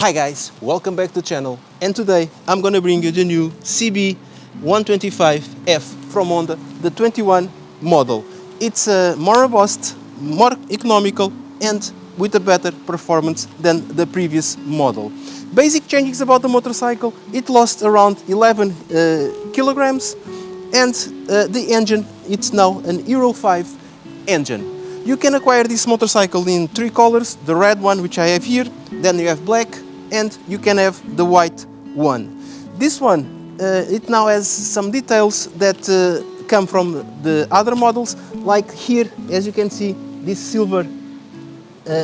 Hi guys, welcome back to the channel, and today I'm gonna bring you the new CB125F from Honda, the 21 model. It's more robust, more economical and with a better performance than the previous model. Basic changes about the motorcycle: it lost around 11 kilograms, and the engine, it's now an Euro 5 engine. You can acquire this motorcycle in 3 colors: the red one, which I have here, then you have black, and you can have the white one. This one, it now has some details that come from the other models, like here, as you can see, this silver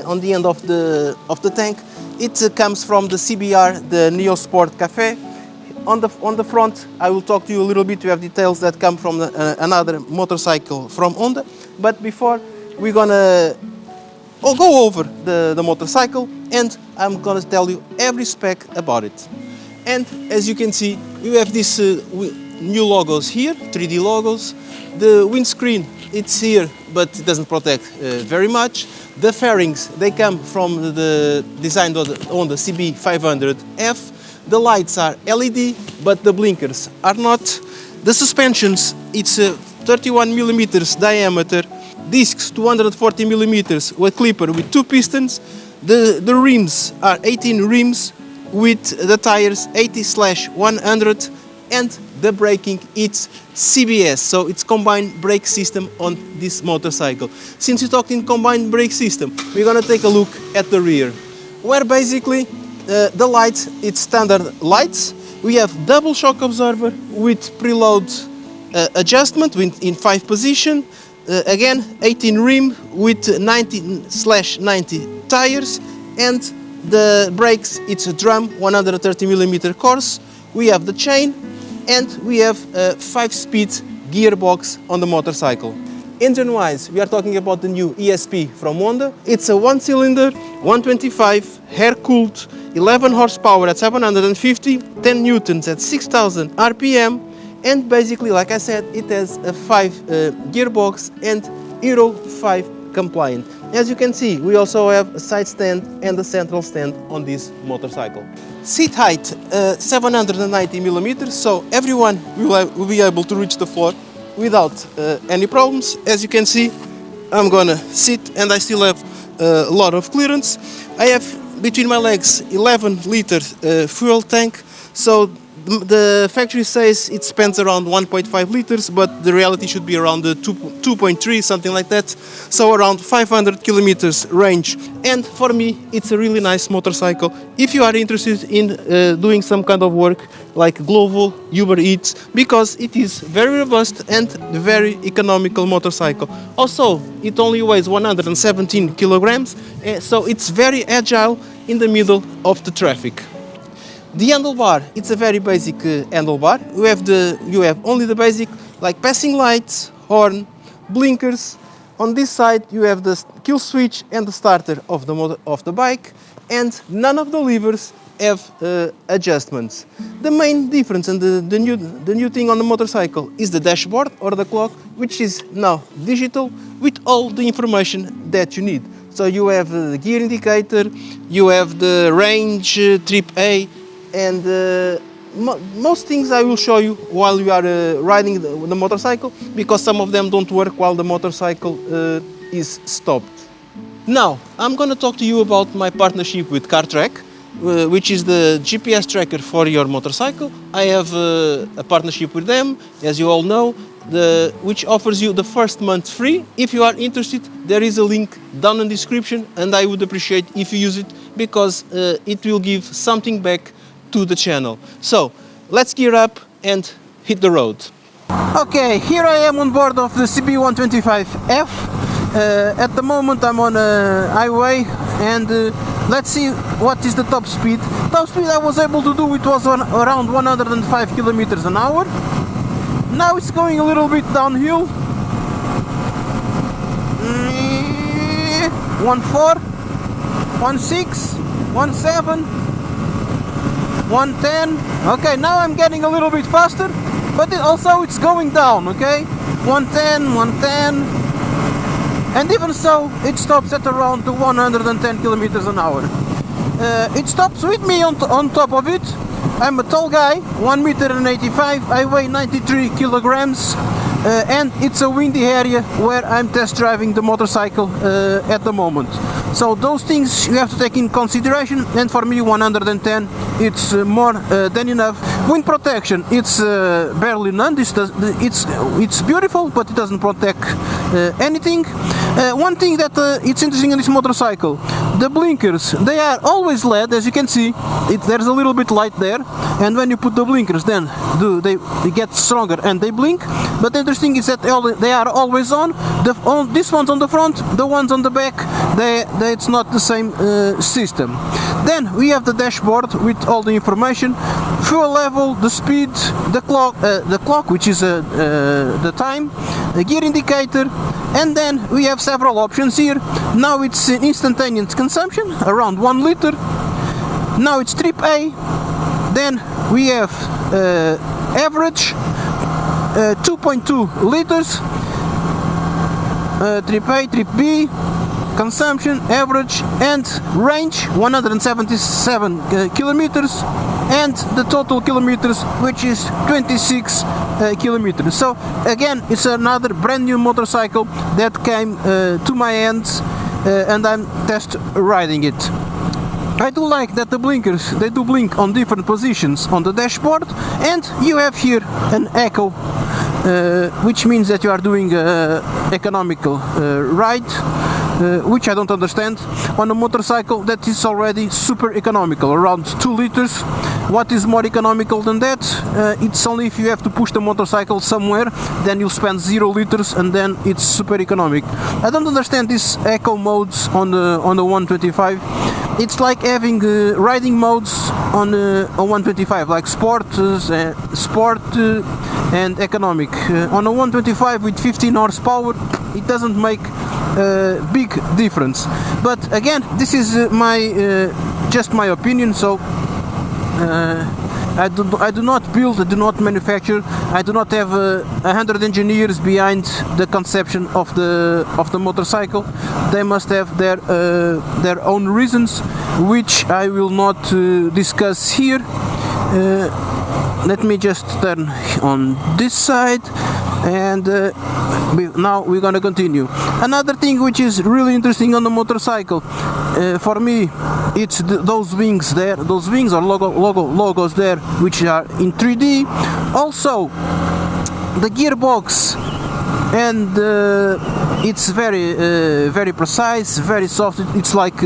on the end of the tank. It comes from the CBR, the Neo Sport Cafe. On the front, I will talk to you a little bit. We have details that come from another motorcycle from Honda. But before, we're gonna go over the motorcycle, and I'm gonna tell you every spec about it. And as you can see, we have these new logos here, 3D logos. The windscreen, it's here, but it doesn't protect very much. The fairings, they come from the design on the CB500F. The lights are LED, but the blinkers are not. The suspensions, it's 31 millimeters diameter, discs 240 millimeters with clipper with 2 pistons. The rims are 18 rims with the tires 80/100, and the braking, it's CBS, so it's combined brake system on this motorcycle. Since we talked in combined brake system, we're gonna take a look at the rear, where basically the lights, it's standard lights. We have double shock absorber with preload adjustment in 5 position. Again, 18 rim with 90/90 tires, and the brakes, it's a drum 130 millimeter course. We have the chain, and we have a 5-speed gearbox on the motorcycle. Engine wise, we are talking about the new ESP from Honda. It's a 1-cylinder, 125, air-cooled, 11 horsepower at 750, 10 newtons at 6,000 RPM, and basically, like I said, it has a 5 gearbox and Euro 5 compliant. As you can see, we also have a side stand and a central stand on this motorcycle. Seat height, 790 millimeters, so everyone will be able to reach the floor without any problems. As you can see, I'm gonna sit, and I still have a lot of clearance. I have between my legs 11-liter fuel tank, so the factory says it spends around 1.5 liters, but the reality should be around the 2.3, something like that, so around 500 kilometers range. And for me, it's a really nice motorcycle if you are interested in doing some kind of work like Glovo, Uber Eats, because it is very robust and very economical motorcycle. Also, it only weighs 117 kilograms, so it's very agile in the middle of the traffic. The handlebar, it's a very basic handlebar. You have only the basic, like passing lights, horn, blinkers. On this side, you have the kill switch and the starter of the bike, and none of the levers have adjustments. The main difference and the new thing on the motorcycle is the dashboard or the clock, which is now digital with all the information that you need. So you have the gear indicator, you have the range, trip A, and most things I will show you while you are riding the motorcycle, because some of them don't work while the motorcycle is stopped. Now, I'm going to talk to you about my partnership with CarTrack, which is the GPS tracker for your motorcycle. I have a partnership with them, as you all know, which offers you the first month free. If you are interested, there is a link down in the description, and I would appreciate if you use it, because it will give something back to the channel. So let's gear up and hit the road. Okay, here I am on board of the CB125F. At the moment I'm on a highway, and let's see what is the top speed. Top speed I was able to do, it was around 105 kilometers an hour. Now it's going a little bit downhill. 1.4, 1.6, 1.7, 110. Okay, now I'm getting a little bit faster, but it's going down. Okay, 110, 110, and even so, it stops at around the 110 kilometers an hour. it stops with me on top of it. I'm a tall guy, 1 meter and 85, I weigh 93 kilograms, and it's a windy area where I'm test driving the motorcycle at the moment. So those things you have to take in consideration, and for me 110 it's more than enough. Wind protection, it's barely none. It's beautiful, but it doesn't protect anything. One thing that it's interesting in this motorcycle, the blinkers, they are always LED, as you can see. There's a little bit light there, and when you put the blinkers, then they get stronger and they blink. But the interesting is that they are always on. These ones on the front, the ones on the back, it's not the same system. Then we have the dashboard with all the information, fuel level, the speed, the clock, which is the time, the gear indicator, and then we have several options here. Now it's instantaneous consumption, around 1 liter. Now it's trip A. Then we have average, 2.2 liters. Trip A, trip B, consumption, average, and range 177 kilometers, and the total kilometers, which is 26 kilometers. So again, it's another brand new motorcycle that came to my hands, and I'm test riding it. I do like that the blinkers, they do blink on different positions on the dashboard, and you have here an echo, which means that you are doing economical ride, which I don't understand on a motorcycle that is already super economical, around 2 liters. What is more economical than that? It's only if you have to push the motorcycle somewhere, then you'll spend 0 liters, and then it's super economic. I don't understand these eco modes on the 125. It's like having riding modes on 125, like sport and economic. On a 125 with 15 horsepower, it doesn't make big difference. But again, this is just my opinion. So I do not build, I do not manufacture, I do not have 100 engineers behind the conception of the motorcycle. They must have their own reasons, which I will not discuss here. Let me just turn on this side, and now we're gonna continue. Another thing which is really interesting on the motorcycle, for me, it's those wings there, those wings or logos there, which are in 3D. Also, the gearbox, and it's very precise, very soft. It's like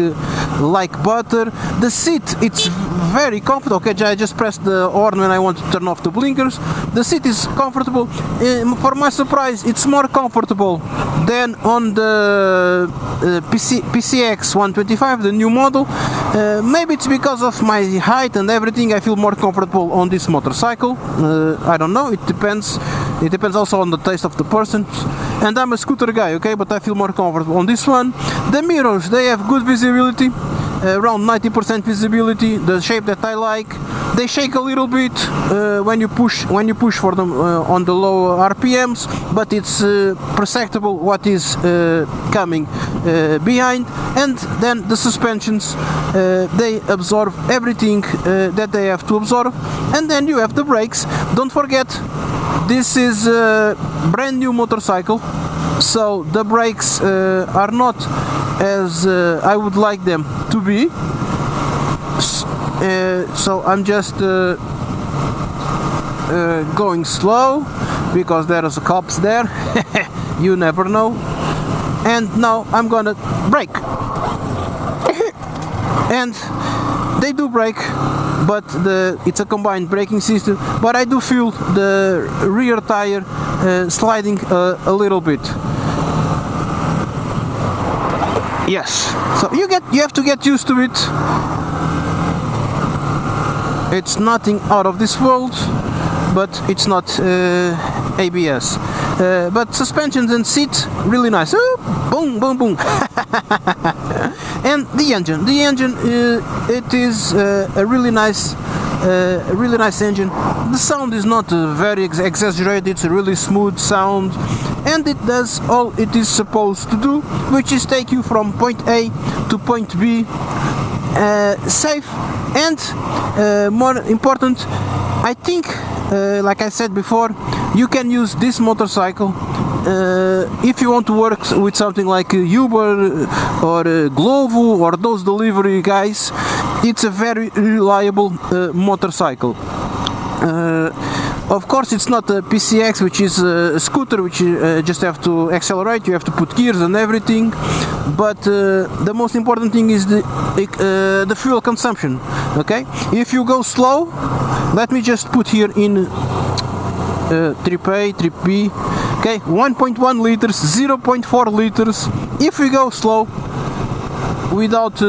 butter. The seat, it's very comfortable. Okay, I just pressed the horn when I want to turn off the blinkers. The seat is comfortable. For my surprise, it's more comfortable than on the PCX 125, the new model. Maybe it's because of my height and everything. I feel more comfortable on this motorcycle. I don't know. It depends. It depends also on the taste of the person. And I'm a scooter guy, okay, but I feel more comfortable on this one. The mirrors, they have good visibility, around 90% visibility, the shape that I like. They shake a little bit when you push for them on the low RPMs, but it's perceptible what is coming behind. And then the suspensions, they absorb everything that they have to absorb. And then you have the brakes. Don't forget, this is a brand new motorcycle, so the brakes are not as I would like them to be. So I'm just going slow because there are cops there. You never know. And now I'm gonna brake. And they do brake, but it's a combined braking system. But I do feel the rear tire sliding a little bit. Yes, so you have to get used to it. It's nothing out of this world, but it's not ABS. But suspensions and seats, really nice. Ooh, boom, boom, boom. And the engine, it is a really nice engine. The sound is not very exaggerated. It's a really smooth sound, and it does all it is supposed to do, which is take you from point A to point B safe, and more important, I think, like I said before, you can use this motorcycle if you want to work with something like Uber or Glovo or those delivery guys. It's a very reliable motorcycle. Of course, it's not a PCX, which is a scooter, which you just have to accelerate, you have to put gears and everything, but the most important thing is the fuel consumption. Okay, if you go slow, let me just put here in trip A, trip B, okay, 1.1 liters, 0.4 liters. If we go slow without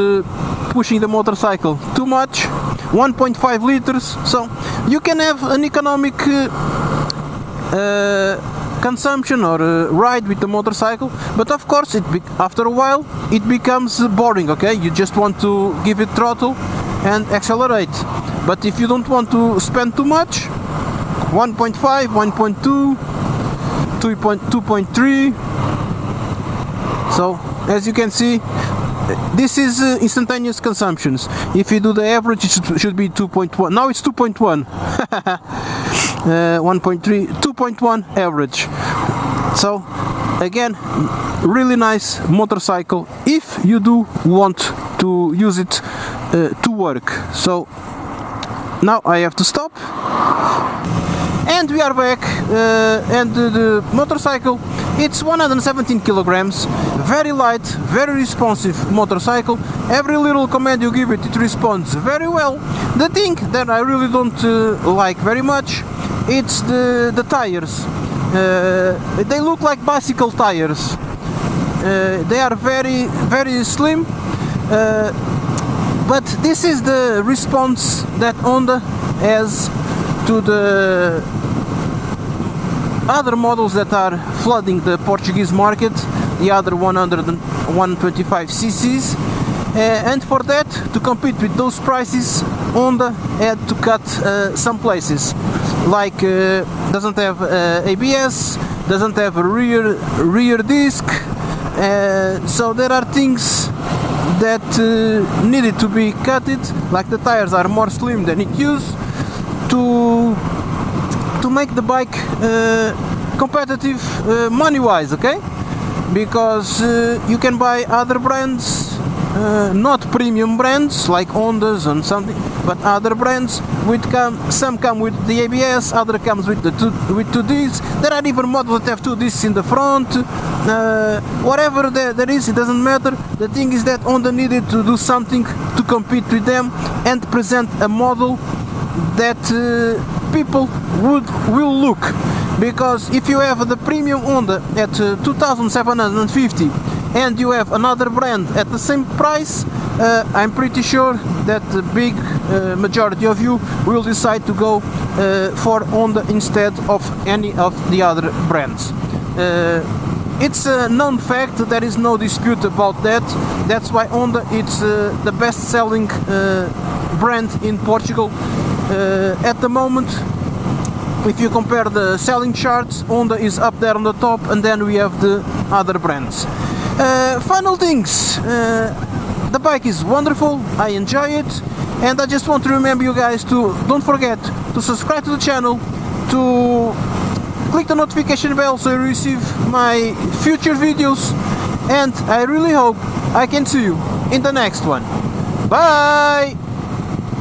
pushing the motorcycle too much, 1.5 liters, so you can have an economic consumption or ride with the motorcycle. But of course, after a while it becomes boring. Okay, you just want to give it throttle and accelerate. But if you don't want to spend too much, 1.5, 1.2, 2.3. So as you can see, this is instantaneous consumptions. If you do the average, it should be 2.1. Now it's 2.1. 1.3, 2.1 average. So again, really nice motorcycle if you do want to use it to work. So now I have to stop. And we are back, and the motorcycle, it's 117 kilograms, very light, very responsive motorcycle. Every little command you give it, it responds very well. The thing that I really don't like very much, it's the tires. They look like bicycle tires. They are very, very slim, but this is the response that Honda has to the other models that are flooding the Portuguese market, the other 125 cc's, and for that, to compete with those prices, Honda had to cut some places, like doesn't have ABS, doesn't have a rear disc, so there are things that needed to be cutted, like the tires are more slim than it used, to make the bike competitive money-wise, okay? Because you can buy other brands, not premium brands like Hondas and something, but other brands with some come with the ABS, other comes with with two discs. There are even models that have two discs in the front. Whatever there is, it doesn't matter. The thing is that Honda needed to do something to compete with them and present a model that people will look, because if you have the premium Honda at 2,750 and you have another brand at the same price, I'm pretty sure that the big majority of you will decide to go for Honda instead of any of the other brands. It's a known fact, there is no dispute about that. That's why Honda it's the best selling brand in Portugal at the moment. If you compare the selling charts, Honda is up there on the top, and then we have the other brands. Final things, the bike is wonderful, I enjoy it, and I just want to remember you guys to don't forget to subscribe to the channel, to click the notification bell so you receive my future videos, and I really hope I can see you in the next one. Bye!